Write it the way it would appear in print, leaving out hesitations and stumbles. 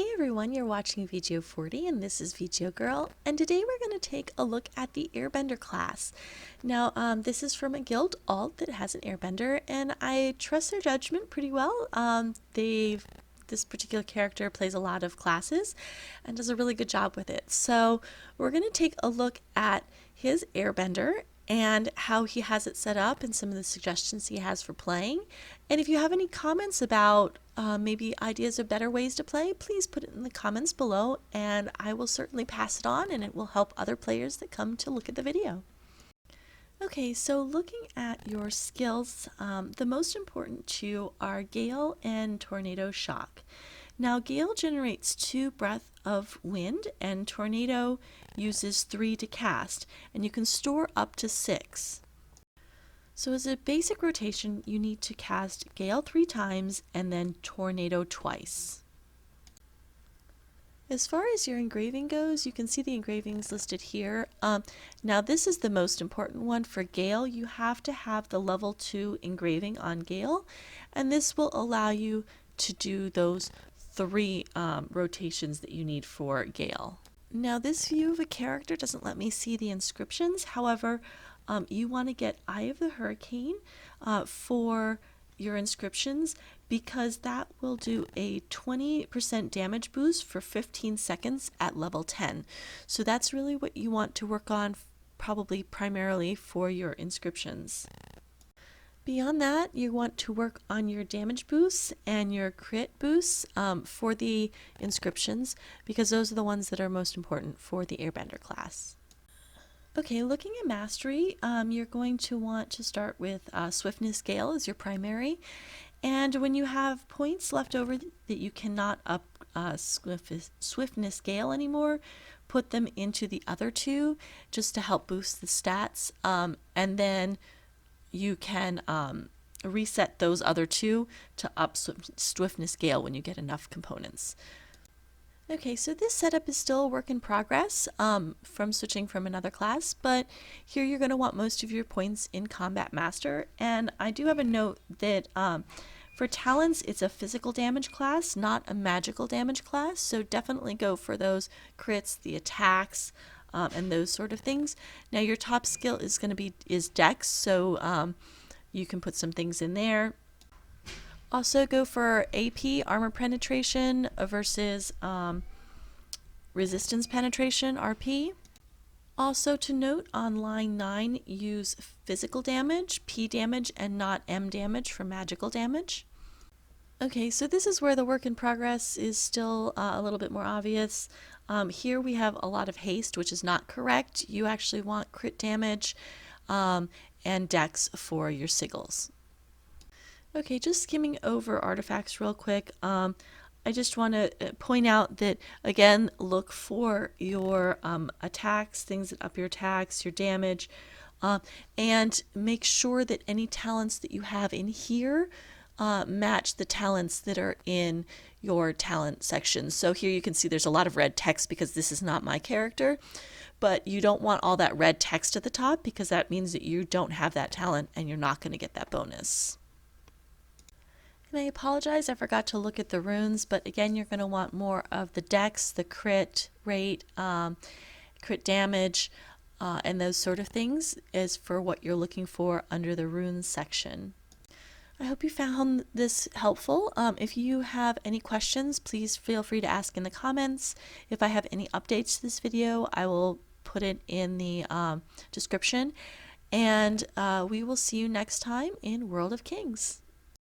Hey everyone, you're watching VGO 40 and this is VGO Girl, and today we're going to take a look at the Airbender class. Now, this is from a guild alt that has an Airbender, and I trust their judgment pretty well. This particular character plays a lot of classes and does a really good job with it. So we're going to take a look at his Airbender and how he has it set up and some of the suggestions he has for playing. And if you have any comments about maybe ideas of better ways to play, please put it in the comments below and I will certainly pass it on, and it will help other players that come to look at the video. Okay, so looking at your skills, the most important two are Gale and Tornado Shock. Now, Gale generates 2 breath of wind, and Tornado uses 3 to cast, and you can store up to 6. So as a basic rotation, you need to cast Gale 3 times and then Tornado twice. As far as your engraving goes, you can see the engravings listed here. Now this is the most important one for Gale. You have to have the level 2 engraving on Gale, and this will allow you to do those 3 rotations that you need for Gale. Now this view of a character doesn't let me see the inscriptions. However, you want to get Eye of the Hurricane for your inscriptions, because that will do a 20% damage boost for 15 seconds at level 10. So that's really what you want to work on, probably primarily for your inscriptions. Beyond that, you want to work on your damage boosts and your crit boosts for the inscriptions, because those are the ones that are most important for the Airbender class. Okay, looking at mastery, you're going to want to start with Swiftness Gale as your primary, and when you have points left over that you cannot up Swiftness Gale anymore, put them into the other 2 just to help boost the stats, and then you can reset those other 2 to up Swiftness Gale when you get enough components. Okay, so this setup is still a work in progress from switching from another class, but here you're going to want most of your points in Combat Master. And I do have a note that for talents, it's a physical damage class, not a magical damage class, so definitely go for those crits, the attacks, and those sort of things. Now your top skill is going to be Dex, so you can put some things in there. Also go for AP, armor penetration, versus resistance penetration, RP. Also to note, on line 9, use physical damage, P damage, and not M damage for magical damage. Okay, so this is where the work in progress is still a little bit more obvious. Here we have a lot of haste, which is not correct. You actually want crit damage and Dex for your sigils. Okay, just skimming over artifacts real quick. I just want to point out that, again, look for your attacks, things that up your attacks, your damage, and make sure that any talents that you have in here match the talents that are in your talent section. So here you can see there's a lot of red text because this is not my character, but you don't want all that red text at the top because that means that you don't have that talent and you're not going to get that bonus. And I apologize, I forgot to look at the runes, but again, you're going to want more of the dex, the crit rate, crit damage, and those sort of things as for what you're looking for under the runes section. I hope you found this helpful. If you have any questions, please feel free to ask in the comments. If I have any updates to this video, I will put it in the description. And we will see you next time in World of Kings.